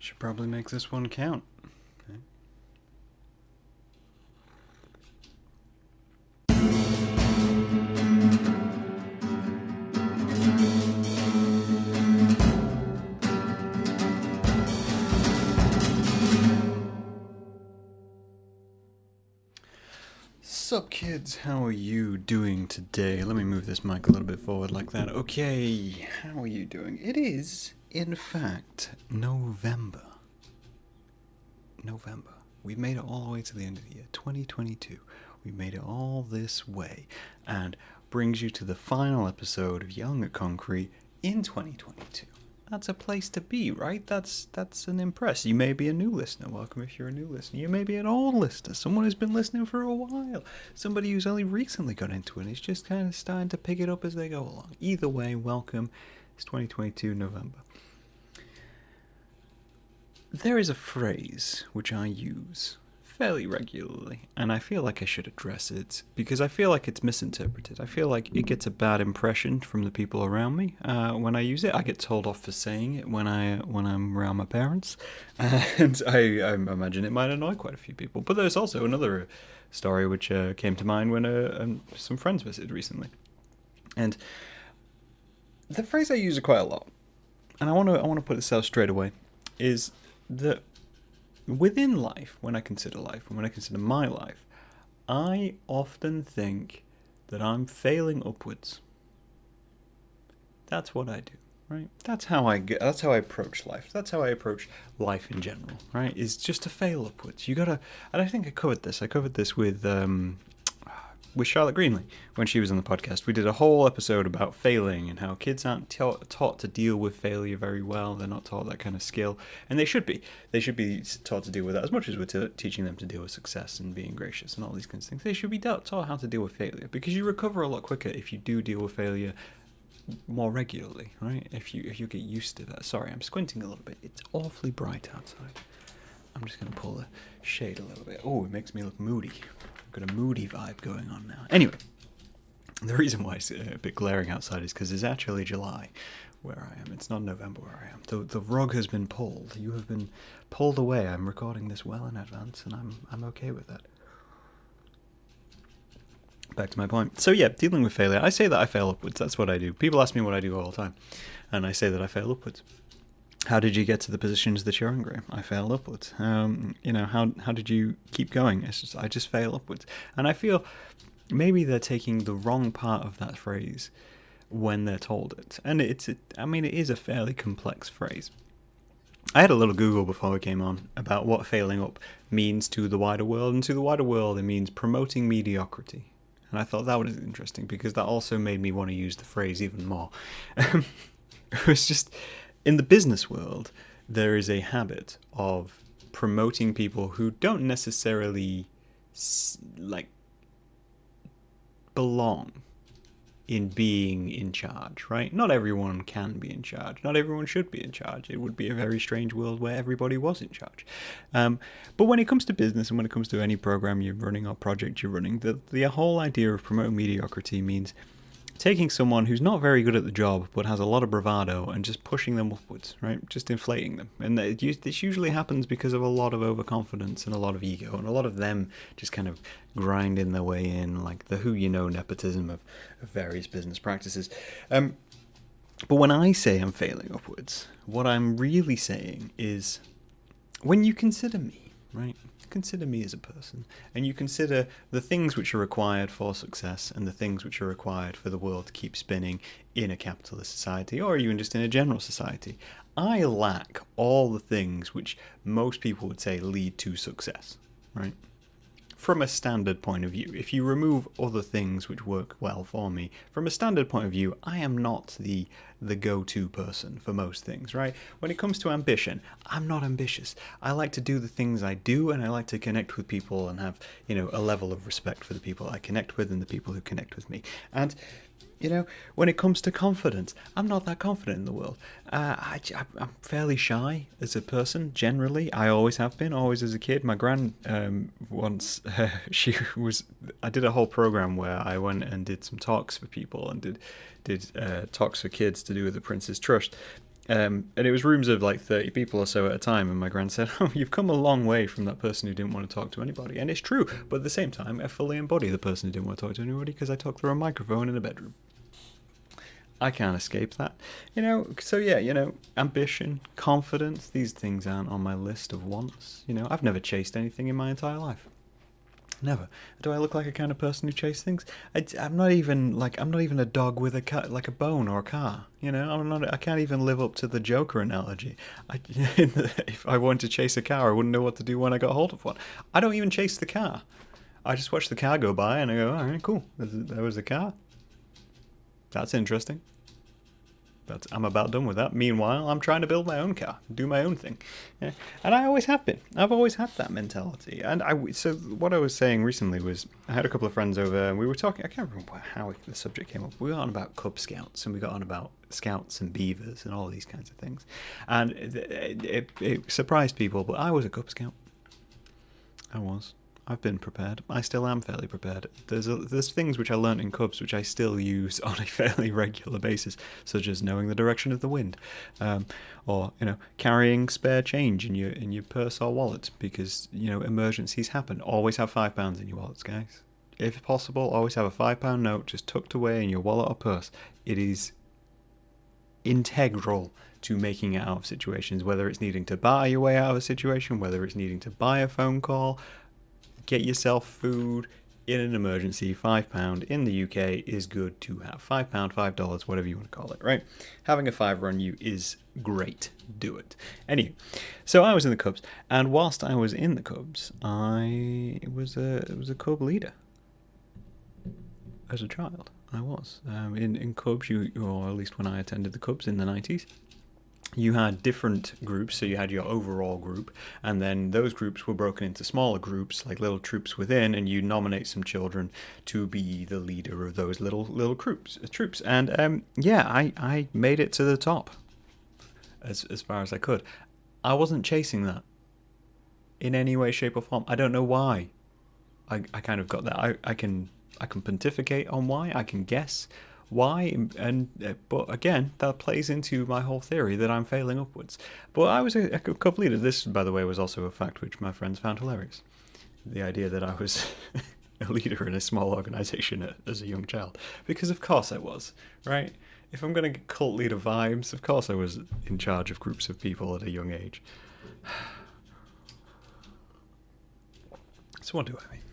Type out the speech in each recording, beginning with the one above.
Should probably make this one count. Okay. Sup kids, how are you doing today? Let me move this mic a little bit forward like that. Okay, how are you doing? It is, in fact, November. We've made it all the way to the end of the year, 2022. We made it all this way, and brings you to the final episode of Young at Concrete in 2022. That's a place to be, right? That's an impress. You may be a new listener. Welcome if you're a new listener. You may be an old listener. Someone who's been listening for a while. Somebody who's only recently got into it and is just kind of starting to pick it up as they go along. Either way, welcome. It's 2022 November. There is a phrase which I use fairly regularly, and I feel like I should address it because I feel like it's misinterpreted. I feel like it gets a bad impression from the people around me when I use it. I get told off for saying it when I'm around my parents, and I imagine it might annoy quite a few people. But there's also another story which came to mind when some friends visited recently, and the phrase I use it quite a lot, and I want to put this out straight away, is that within life, when I consider my life, I often think that I'm failing upwards. That's what I do, right? That's how I approach life. That's how I approach life in general, right? Is just to fail upwards. You gotta, and I think I covered this with Charlotte Greenley when she was on the podcast. We did a whole episode about failing and how kids aren't taught to deal with failure very well. They're not taught that kind of skill, and they should be. They should be taught to deal with that as much as we're teaching them to deal with success and being gracious and all these kinds of things. They should be taught how to deal with failure, because you recover a lot quicker if you do deal with failure more regularly, right? If you get used to that. Sorry, I'm squinting a little bit. It's awfully bright outside. I'm just going to pull the shade a little bit. Oh, it makes me look moody. Got a moody vibe going on now. Anyway, the reason why it's a bit glaring outside is because it's actually July where I am. It's not November where I am. The rug has been pulled. You have been pulled away. I'm recording this well in advance, and I'm okay with that. Back to my point. So yeah, dealing with failure. I say that I fail upwards. That's what I do. People ask me what I do all the time, and I say that I fail upwards. How did you get to the positions that you're in, Graham? I failed upwards. How did you keep going? I just fail upwards. And I feel maybe they're taking the wrong part of that phrase when they're told it. And it is a fairly complex phrase. I had a little Google before we came on about what failing up means to the wider world. And to the wider world, it means promoting mediocrity. And I thought that was interesting because that also made me want to use the phrase even more. It was just... In the business world, there is a habit of promoting people who don't necessarily belong in being in charge, right? Not everyone can be in charge. Not everyone should be in charge. It would be a very strange world where everybody was in charge. But when it comes to business and when it comes to any program you're running or project you're running, the whole idea of promoting mediocrity means taking someone who's not very good at the job but has a lot of bravado and just pushing them upwards, right? Just inflating them. And this usually happens because of a lot of overconfidence and a lot of ego and a lot of them just kind of grinding their way in, like the nepotism of various business practices. But when I say I'm failing upwards, what I'm really saying is when you consider me, right? Consider me as a person, and you consider the things which are required for success and the things which are required for the world to keep spinning in a capitalist society, or even just in a general society. I lack all the things which most people would say lead to success, right? From a standard point of view, if you remove other things which work well for me, from a standard point of view, I am not the go-to person for most things, right? When it comes to ambition, I'm not ambitious. I like to do the things I do, and I like to connect with people and have, a level of respect for the people I connect with and the people who connect with me. And when it comes to confidence, I'm not that confident in the world. I'm fairly shy as a person, generally. I always have been, always as a kid. My gran, once, I did a whole program where I went and did some talks for people and did talks for kids to do with the Prince's Trust. And it was rooms of like 30 people or so at a time, and my gran said, "Oh, you've come a long way from that person who didn't want to talk to anybody." And it's true, but at the same time, I fully embody the person who didn't want to talk to anybody because I talk through a microphone in a bedroom. I can't escape that. So yeah, ambition, confidence, these things aren't on my list of wants. I've never chased anything in my entire life. Never. Do I look like a kind of person who chases things? I'm not even a dog with like a bone or a car. I'm not. I can't even live up to the Joker analogy. If I wanted to chase a car, I wouldn't know what to do when I got hold of one. I don't even chase the car. I just watch the car go by and I go, all right, cool. There was the car. That's interesting. I'm about done with that. Meanwhile, I'm trying to build my own car, do my own thing. Yeah. And I always have been. I've always had that mentality. So what I was saying recently was I had a couple of friends over and we were talking, I can't remember how the subject came up. We got on about Cub Scouts and we got on about Scouts and Beavers and all these kinds of things. And it surprised people, but I was a Cub Scout. I was. I've been prepared. I still am fairly prepared. There's things which I learnt in Cubs which I still use on a fairly regular basis, such as knowing the direction of the wind, or carrying spare change in your purse or wallet because emergencies happen. Always have £5 in your wallets, guys. If possible, always have a £5 note just tucked away in your wallet or purse. It is integral to making it out of situations, whether it's needing to buy your way out of a situation, whether it's needing to buy a phone call. Get yourself food in an emergency. £5 in the UK is good to have. £5, $5, whatever you want to call it, right? Having a fiver on you is great. Do it. Anyway, so I was in the Cubs, and whilst I was in the Cubs, I was a Cub leader. As a child, I was. In Cubs, or at least when I attended the Cubs in the 90s, you had different groups, so you had your overall group, and then those groups were broken into smaller groups, like little troops within, and you nominate some children to be the leader of those little troops. And I made it to the top as far as I could. I wasn't chasing that in any way, shape, or form. I don't know why. I kind of got that. I can pontificate on why. I can guess why, but again, that plays into my whole theory that I'm failing upwards. But I was a Cub leader. This, by the way, was also a fact which my friends found hilarious. The idea that I was a leader in a small organisation as a young child. Because of course I was, right? If I'm going to get cult leader vibes, of course I was in charge of groups of people at a young age. So what do I mean?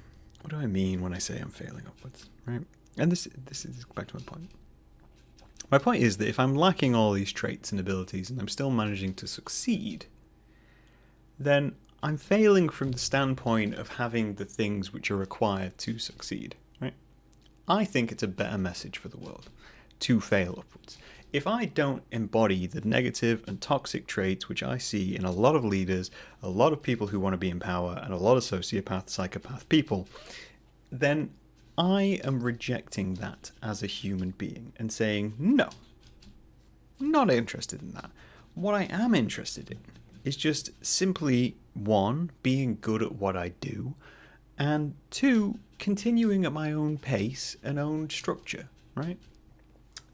What do I mean when I say I'm failing upwards, right? And this is back to my point. My point is that if I'm lacking all these traits and abilities and I'm still managing to succeed, then I'm failing from the standpoint of having the things which are required to succeed, right? I think it's a better message for the world to fail upwards. If I don't embody the negative and toxic traits which I see in a lot of leaders, a lot of people who want to be in power, and a lot of sociopath, psychopath people, then I am rejecting that as a human being and saying, no, not interested in that. What I am interested in is just simply, one, being good at what I do, and two, continuing at my own pace and own structure, right?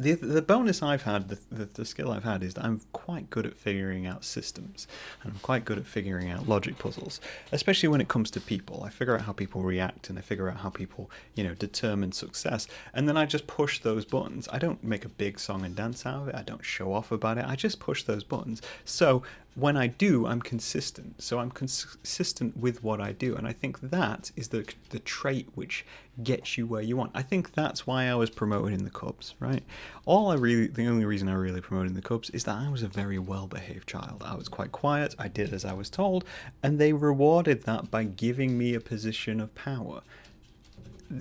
The bonus I've had, the skill I've had, is that I'm quite good at figuring out systems, and I'm quite good at figuring out logic puzzles, especially when it comes to people. I figure out how people react, and I figure out how people, determine success, and then I just push those buttons. I don't make a big song and dance out of it. I don't show off about it. I just push those buttons. So when I do, I'm consistent. So I'm consistent with what I do, and I think that is the trait which gets you where you want. I think that's why I was promoted in the Cubs, right? The only reason I really promoted in the Cubs is that I was a very well-behaved child. I was quite quiet. I did as I was told, and they rewarded that by giving me a position of power,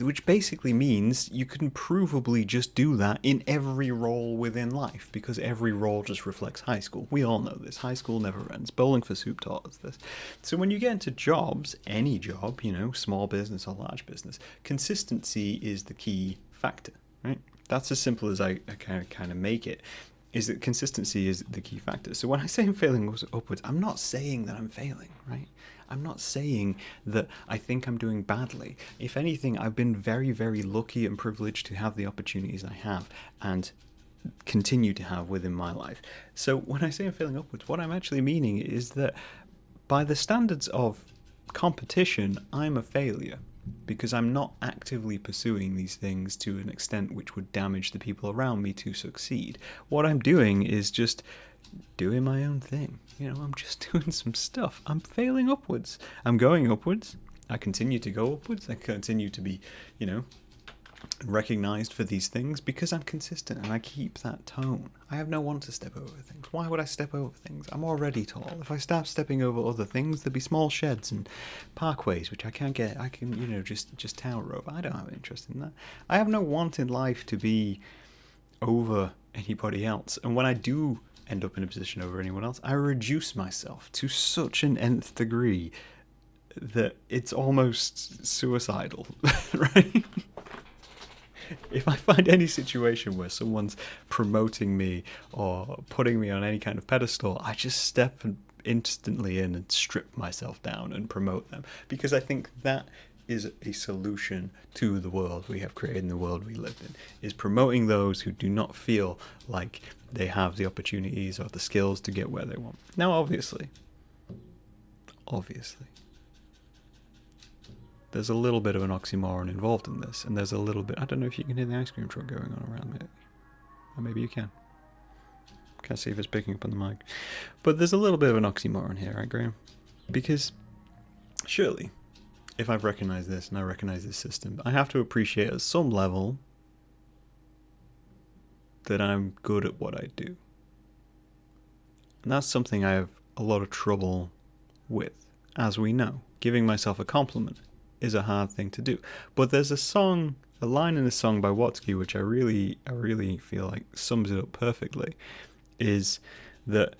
which basically means you can provably just do that in every role within life, because every role just reflects high school. We all know this. High school never ends. Bowling for Soup taught us this. So when you get into jobs, any job, small business or large business, consistency is the key factor, right? That's as simple as I kind of make it, is that consistency is the key factor. So when I say I'm failing upwards, I'm not saying that I'm failing, right? I'm not saying that I think I'm doing badly. If anything, I've been very, very lucky and privileged to have the opportunities I have. And continue to have within my life. So when I say I'm failing upwards, what I'm actually meaning is that by the standards of competition, I'm a failure because I'm not actively pursuing these things to an extent which would damage the people around me to succeed. What I'm doing is just doing my own thing. I'm just doing some stuff. I'm failing upwards. I'm going upwards. I continue to go upwards. I continue to be, recognized for these things because I'm consistent and I keep that tone. I have no want to step over things. Why would I step over things? I'm already tall. If I start stepping over other things, there'd be small sheds and parkways which I can't get. I can, just tower over. I don't have an interest in that. I have no want in life to be over anybody else. And when I do end up in a position over anyone else, I reduce myself to such an nth degree that it's almost suicidal, right? If I find any situation where someone's promoting me or putting me on any kind of pedestal, I just step instantly in and strip myself down and promote them, because I think that is a solution to the world we have created and the world we live in, is promoting those who do not feel like they have the opportunities or the skills to get where they want. Now, obviously, there's a little bit of an oxymoron involved in this, and there's a little bit, I don't know if you can hear the ice cream truck going on around me, or maybe you can. Can't see if it's picking up on the mic. But there's a little bit of an oxymoron here, right, Graham? Because surely, if I've recognized this and I recognize this system, I have to appreciate at some level that I'm good at what I do. And that's something I have a lot of trouble with, as we know. Giving myself a compliment is a hard thing to do. But there's a line in a song by Watsky, which I really feel like sums it up perfectly, is that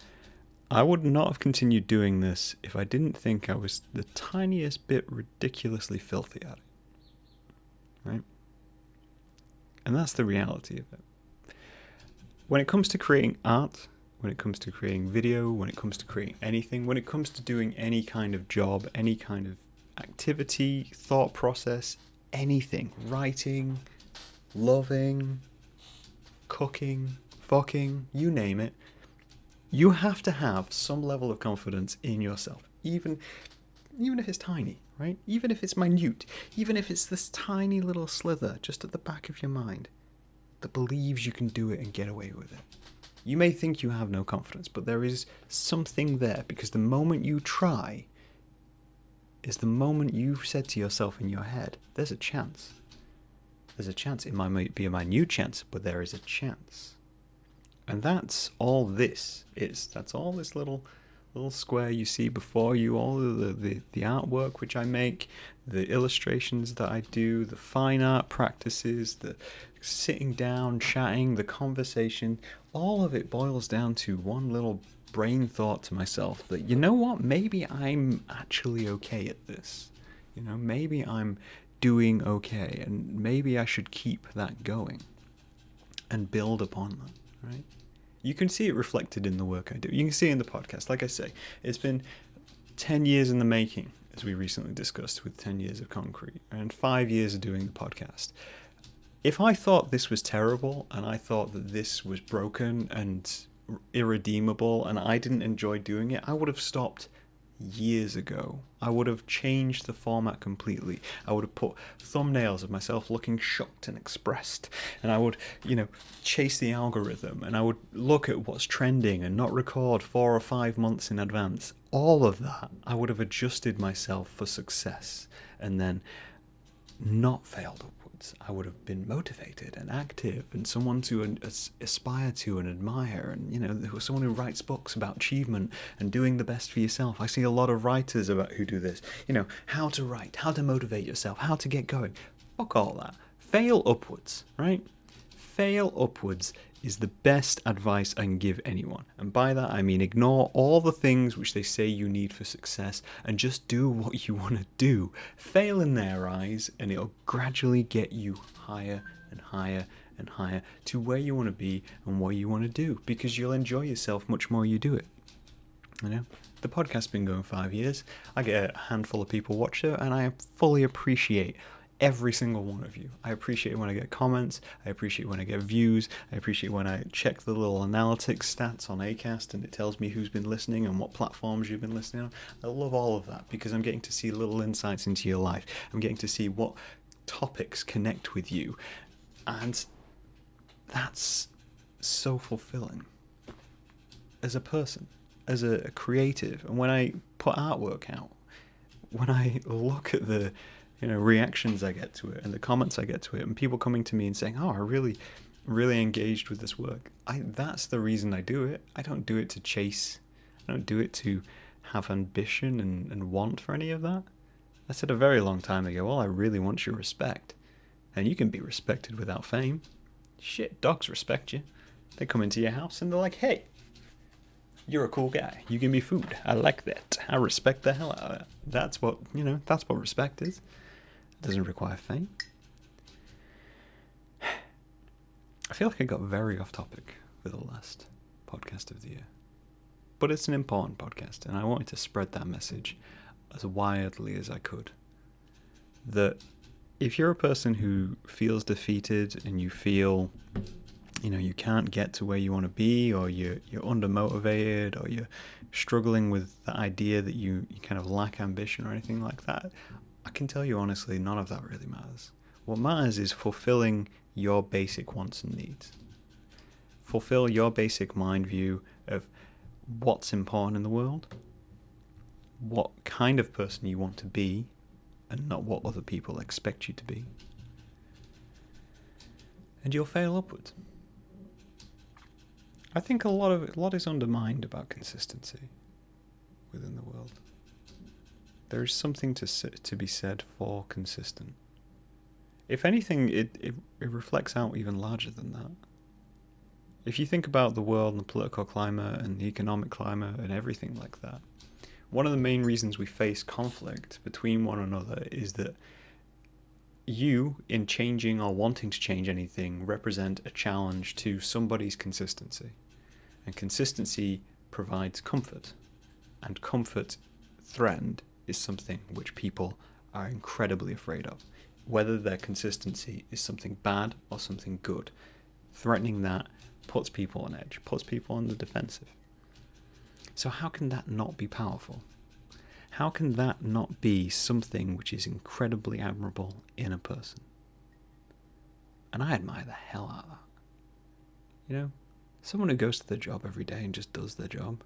I would not have continued doing this if I didn't think I was the tiniest bit ridiculously filthy at it. Right? And that's the reality of it. When it comes to creating art, when it comes to creating video, when it comes to creating anything, when it comes to doing any kind of job, any kind of activity, thought process, anything, writing, loving, cooking, fucking, you name it, you have to have some level of confidence in yourself, even if it's tiny, right? Even if it's minute, even if it's this tiny little slither just at the back of your mind that believes you can do it and get away with it. You may think you have no confidence, but there is something there, because the moment you try is the moment you've said to yourself in your head, there's a chance. There's a chance. It might be a minute chance, but there is a chance. And that's all this is. That's all this little square you see before you, all of the artwork which I make, the illustrations that I do, the fine art practices, the sitting down, chatting, the conversation, all of it boils down to one little brain thought to myself that, you know what, maybe I'm actually okay at this. Maybe I'm doing okay, and maybe I should keep that going and build upon that, right? You can see it reflected in the work I do. You can see it in the podcast. Like I say, it's been 10 years in the making, as we recently discussed, with 10 years of concrete and 5 years of doing the podcast. If I thought this was terrible and I thought that this was broken and irredeemable and I didn't enjoy doing it, I would have stopped years ago. I would have changed the format completely. I would have put thumbnails of myself looking shocked and expressed, and I would, chase the algorithm, and I would look at what's trending and not record 4 or 5 months in advance. All of that, I would have adjusted myself for success and then not failed upwards. I would have been motivated and active and someone to aspire to and admire, and someone who writes books about achievement and doing the best for yourself. I see a lot of writers who do this, how to write, how to motivate yourself, how to get going. Fuck all that. Fail upwards, right? Fail upwards is the best advice I can give anyone. And by that I mean ignore all the things which they say you need for success and just do what you want to do. Fail in their eyes and it'll gradually get you higher and higher and higher to where you want to be and what you want to do, because you'll enjoy yourself much more you do it. The podcast's been going 5 years. I get a handful of people watch it, and I fully appreciate every single one of you. I appreciate when I get comments. I appreciate when I get views. I appreciate when I check the little analytics stats on Acast and it tells me who's been listening and what platforms you've been listening on. I love all of that because I'm getting to see little insights into your life. I'm getting to see what topics connect with you. And that's so fulfilling as a person, as a creative. And when I put artwork out, when I look at the reactions I get to it and the comments I get to it and people coming to me and saying, oh, I really engaged with this work, that's the reason I do it. I don't do it to chase. I don't do it to have ambition and want for any of that. I said a very long time ago, well, I really want your respect. And you can be respected without fame. Shit, dogs respect you. They come into your house and they're like, hey, you're a cool guy. You give me food. I like that. I respect the hell out of it. That's what respect is. It doesn't require fame. I feel like I got very off topic with the last podcast of the year. But it's an important podcast, and I wanted to spread that message as widely as I could. That if you're a person who feels defeated and you feel you can't get to where you want to be, or you're undermotivated, or you're struggling with the idea that you kind of lack ambition or anything like that, I can tell you honestly, none of that really matters. What matters is fulfilling your basic wants and needs. Fulfill your basic mind view of what's important in the world, what kind of person you want to be, and not what other people expect you to be. And you'll fail upwards. I think a lot is undermined about consistency within the world. There is something to be said for consistent. If anything, it reflects out even larger than that. If you think about the world and the political climate and the economic climate and everything like that, one of the main reasons we face conflict between one another is that you, in changing or wanting to change anything, represent a challenge to somebody's consistency. And consistency provides comfort. And comfort threatened is something which people are incredibly afraid of. Whether their consistency is something bad or something good, threatening that puts people on edge, puts people on the defensive. So how can that not be powerful? How can that not be something which is incredibly admirable in a person? And I admire the hell out of that. Someone who goes to their job every day and just does their job.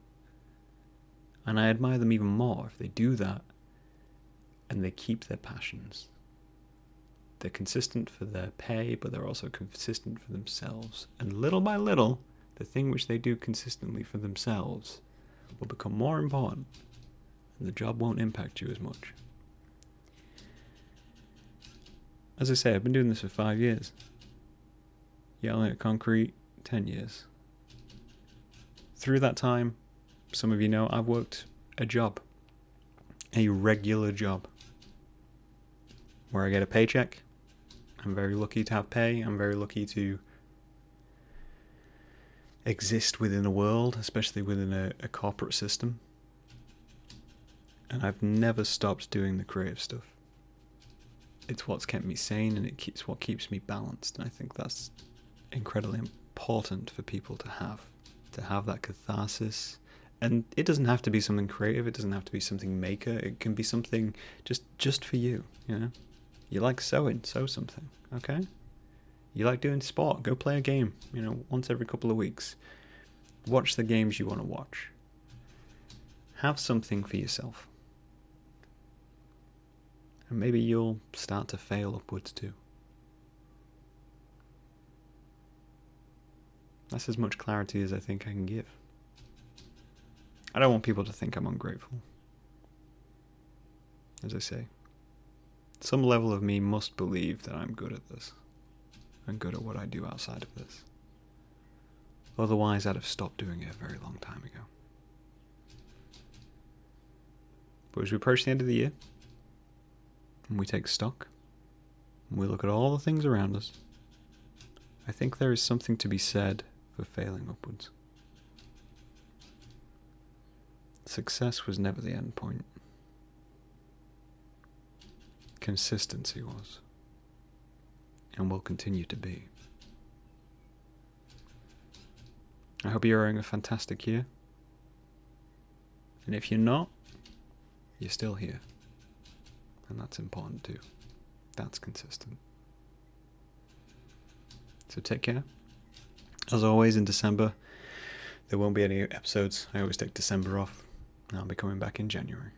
And I admire them even more if they do that and they keep their passions. They're consistent for their pay, but they're also consistent for themselves. And little by little, the thing which they do consistently for themselves will become more important, and the job won't impact you as much. As I say, I've been doing this for 5 years. Yelling at concrete, 10 years. Through that time, some of you know, I've worked a job. A regular job. Where I get a paycheck. I'm very lucky to have pay. I'm very lucky to exist within a world, especially within a corporate system. And I've never stopped doing the creative stuff. It's what's kept me sane, and it's what keeps me balanced. And I think that's incredibly important for people to have that catharsis. And it doesn't have to be something creative. It doesn't have to be something maker. It can be something just for you. You like sewing, sew something, okay? You like doing sport, go play a game, once every couple of weeks. Watch the games you want to watch. Have something for yourself. And maybe you'll start to fail upwards too. That's as much clarity as I think I can give. I don't want people to think I'm ungrateful. As I say, some level of me must believe that I'm good at this. I'm good at what I do outside of this. Otherwise, I'd have stopped doing it a very long time ago. But as we approach the end of the year, and we take stock, and we look at all the things around us, I think there is something to be said for failing upwards. Success was never the end point. Consistency was. and will continue to be. I hope you're having a fantastic year. And if you're not, you're still here. And that's important too. That's consistent. So take care. As always, in December, there won't be any episodes. I always take December off. I'll be coming back in January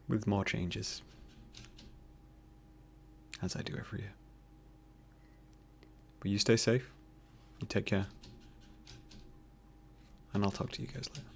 with more changes, as I do every year. But you stay safe, you take care, and I'll talk to you guys later.